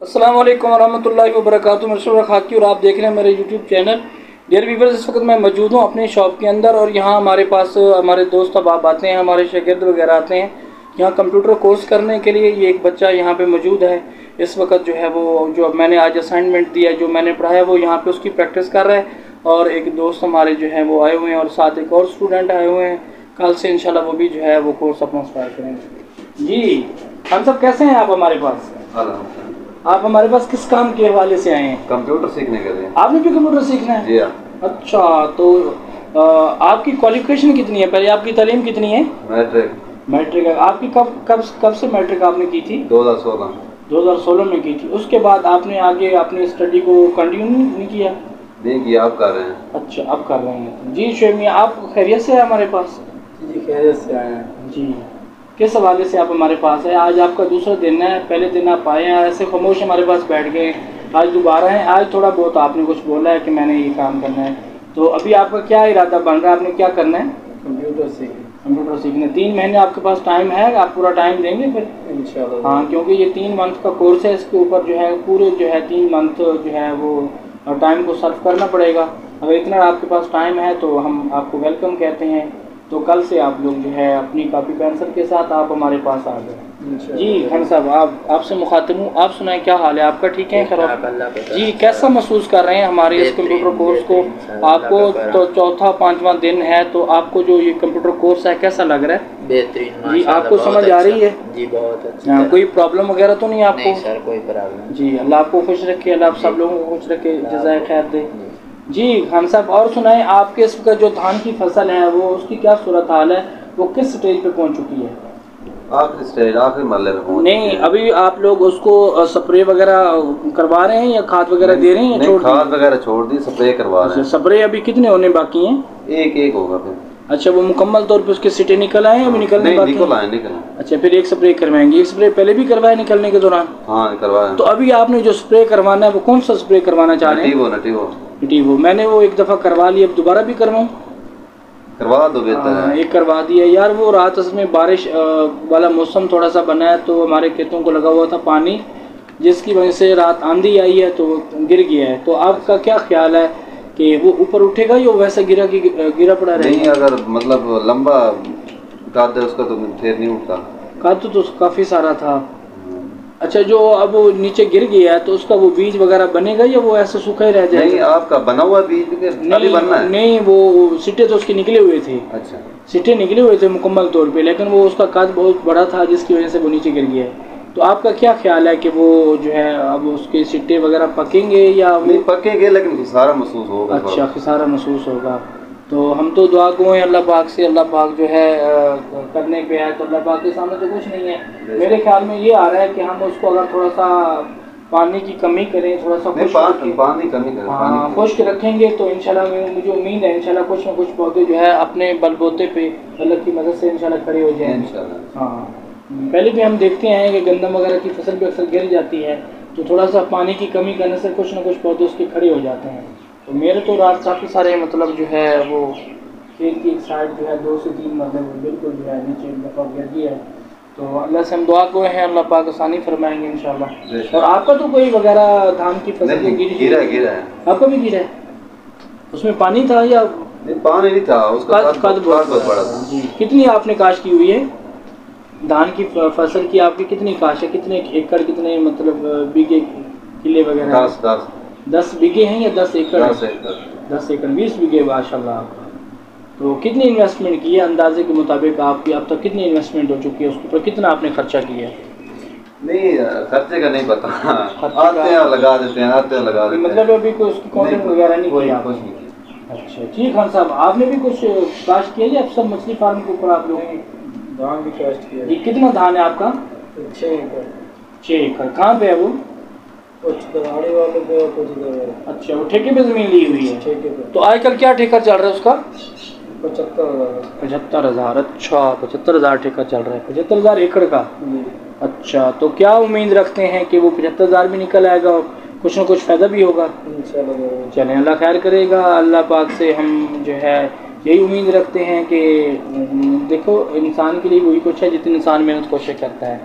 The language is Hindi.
अस्सलाम वालेकुम वरहमतुल्लाहि वबरकातुहू। मशहूर खाकी और आप देख रहे हैं मेरे यूट्यूब चैनल। डियर व्यूअर्स, इस वक्त मैं मौजूद हूँ अपने शॉप के अंदर और यहाँ हमारे पास हमारे दोस्त अहबाब आते हैं, हमारे शागिर्द वगैरह आते हैं यहाँ कंप्यूटर कोर्स करने के लिए। ये एक बच्चा यहाँ पे मौजूद है इस वक्त, जो है वो जो मैंने आज असाइनमेंट दिया, जो मैंने पढ़ाया वो यहाँ पे उसकी प्रैक्टिस कर रहा है। और एक दोस्त हमारे जो है वो आए हुए हैं और साथ एक और स्टूडेंट आए हुए हैं। कल से इंशाल्लाह वो भी जो है वो कोर्स अपना स्टार्ट करेंगे। जी हम सब कैसे हैं आप हमारे पास? आप हमारे पास किस काम के हवाले से आए हैं? कंप्यूटर सीखने के लिए। आपने भी कंप्यूटर सीखना है? जी हाँ। अच्छा, तो आपकी क्वालिफिकेशन कितनी है? पहले आपकी तालीम कितनी है? मैट्रिक। मैट्रिक आपकी कब से मैट्रिक आपने की थी? 2016 में की थी। उसके बाद आपने आगे अपनी स्टडी को कंटिन्यू नहीं किया? नहीं किया, आप कर रहे हैं। अच्छा, अब कर रहे हैं। जी शुएब मियां, आप खैरियत से है हमारे पास? जी खैरियत से आए हैं। जी, किस हवाले से आप हमारे पास है? आज आपका दूसरा दिन है, पहले दिन आप आए हैं ऐसे खामोश हमारे पास बैठ गए, आज दोबारा हैं। आज थोड़ा बहुत आपने कुछ बोला है कि मैंने ये काम करना है, तो अभी आपका क्या इरादा बन रहा है? आपने क्या करना है? कंप्यूटर सीखना। 3 महीने आपके पास टाइम है, आप पूरा टाइम देंगे फिर? इंशाल्लाह। हाँ, क्योंकि ये 3 मंथ का कोर्स है, इसके ऊपर जो है पूरे जो है 3 मंथ जो है वो टाइम को सर्व करना पड़ेगा। अगर इतना आपके पास टाइम है तो हम आपको वेलकम कहते हैं। तो कल से आप लोग जो है अपनी कॉपी पेंसिल के साथ आप हमारे पास आ गए। जी खान साहब, आपसे मुखातिब हूँ, आप सुनाएं क्या हाल है आपका? ठीक है खैर? जी, कैसा महसूस कर रहे हैं हमारे इस कंप्यूटर कोर्स को? आपको तो चौथा 5वां दिन है, तो आपको जो ये कंप्यूटर कोर्स है कैसा लग रहा है? बेहतरीन। जी, आपको समझ आ रही है? जी बहुत अच्छा। कोई प्रॉब्लम वगैरह तो नहीं आपको? नहीं सर, कोई प्रॉब्लम। जी, अल्लाह आपको खुश रखे, अल्लाह आप सब लोगों को खुश रखे, जज़ाए खैर दे। जी खान साहब, और सुनाएं आपके इस वक्त जो धान की फसल है वो उसकी क्या सूरत हाल है? वो किस स्टेज पे पहुंच चुकी है? आखिरी स्टेज, आखिरी मरले में पहुंच। नहीं, अभी आप लोग उसको स्प्रे वगैरह करवा रहे हैं या खाद वगैरह दे रहे हैं? नहीं, खाद वगैरह छोड़ दी, स्प्रे करवा रहे हैं। स्प्रे अभी कितने होने बाकी हैं? एक होगा फिर। अच्छा, वो मुकम्मल तौर पे उसके सिटे निकल आए हैं? अभी निकलने बाकी? निकल आए। अच्छा, फिर एक स्प्रे करवाएंगे। एक स्प्रे पहले भी करवाया निकलने के दौरान? हाँ करवाया। तो अभी आपने जो स्प्रे करवाना है वो कौन सा स्प्रे करवाना चाह रहे हैं? नटीवो। मैंने वो एक दफ़ा करवा लिया, अब दोबारा भी करवाऊँ? करवा दो, बेहतर है। एक करवा दिया यार। वो रात में बारिश वाला मौसम थोड़ा सा बना है, तो हमारे खेतों को लगा हुआ था पानी, जिसकी वजह से रात आंधी आई है तो गिर गया है। तो आपका क्या ख्याल है कि वो ऊपर उठेगा या वैसा गिरा पड़ा रहेगा? नहीं, अगर मतलब लंबा काट दे उसका तो फिर नहीं उठता। काट तो काफ़ी सारा था। अच्छा, जो अब वो नीचे गिर गया है तो उसका वो बीज वगैरह बनेगा या वो ऐसे सूखा ही रह जाएगा? नहीं, आपका बना हुआ बीज नहीं बनना है। नहीं, वो सिट्टे तो उसके निकले हुए थे। अच्छा, सिट्टे निकले हुए थे मुकम्मल तौर पे, लेकिन वो उसका कद बहुत बड़ा था जिसकी वजह से वो नीचे गिर गया है। तो आपका क्या ख्याल है कि वो जो है अब उसके सिट्टे वगैरह पकेंगे या वो? नहीं पकेंगे, लेकिन खिसारा महसूस होगा। अच्छा, खिसारा महसूस होगा। तो हम तो दुआ गो हैं अल्लाह पाक से, अल्लाह पाक जो है करने पे है तो अल्लाह पाक के सामने तो कुछ नहीं है। मेरे ख्याल में ये आ रहा है कि हम उसको अगर थोड़ा सा पानी की कमी करें, थोड़ा सा खुश्क रखेंगे तो इंशाल्लाह मुझे उम्मीद है इंशाल्लाह कुछ न कुछ पौधे जो है अपने बलबूते पे अल्लाह की मदद से इंशाल्लाह खड़े हो जाएंगे। हाँ, पहले भी हम देखते हैं कि गंदम वगैरह की फसल भी अक्सर गिर जाती है, तो थोड़ा सा पानी की कमी करने से कुछ न कुछ पौधे उसके खड़े हो जाते हैं। तो मेरे तो रात काफ़ी सारे मतलब जो है वो खेत की एक साइड जो है 2 से 3 मतलब बिल्कुल जो है नीचे दफ़ा गिर गया है। तो अल्लाह से हम दुआ को हैं, अल्लाह पाक आसानी फरमाएंगे इंशाल्लाह। और आपका तो कोई वगैरह धान की फसल गिरा है? आपका भी गिरा है? उसमें पानी था या? नहीं, पानी नहीं था, उसका कद बहुत बड़ा था। जी, कितनी आपने काश की हुई है धान की फसल की? आपकी कितनी काश है? कितने एकड़, कितने मतलब बीघे किले वगैरह? 10 बीघे हैं या 10 एकड़? 10 एकड़ 20 बीघे, माशाल्लाह। तो कितनी इन्वेस्टमेंट की है अंदाजे के मुताबिक आपकी? अब तक कितनी इन्वेस्टमेंट हो चुकी है उसके ऊपर? कितना आपने खर्चा किया है? नहीं, खर्चे का नहीं पता। आते हैं लगा देते हैं, मतलब अभी कोई उसकी कॉन्टेक्ट वगैरह नहीं किया? अच्छा ठीक। खान साहब, आपने भी कुछ काश्त किया या सब मछली फार्म के ऊपर आप लोग? धान भी काश्त किया। जी, कितना धान है आपका? 6 एकड़। कहाँ पे है वो? वाले पे। अच्छा, वो ठेके पे जमीन ली हुई है? ठेके पे। तो आजकल क्या ठेका चल रहा है उसका? 75,000। अच्छा, 75,000 ठेका चल रहा है। 75,000 एकड़ का? अच्छा, तो क्या उम्मीद रखते हैं कि वो 75,000 भी निकल आएगा और कुछ ना कुछ फ़ायदा भी होगा? चलें, अल्लाह खैर करेगा। अल्लाह पाक से हम जो है यही उम्मीद रखते हैं कि देखो इंसान के लिए वही कुछ है जितनी इंसान मेहनत कोशिश करता है।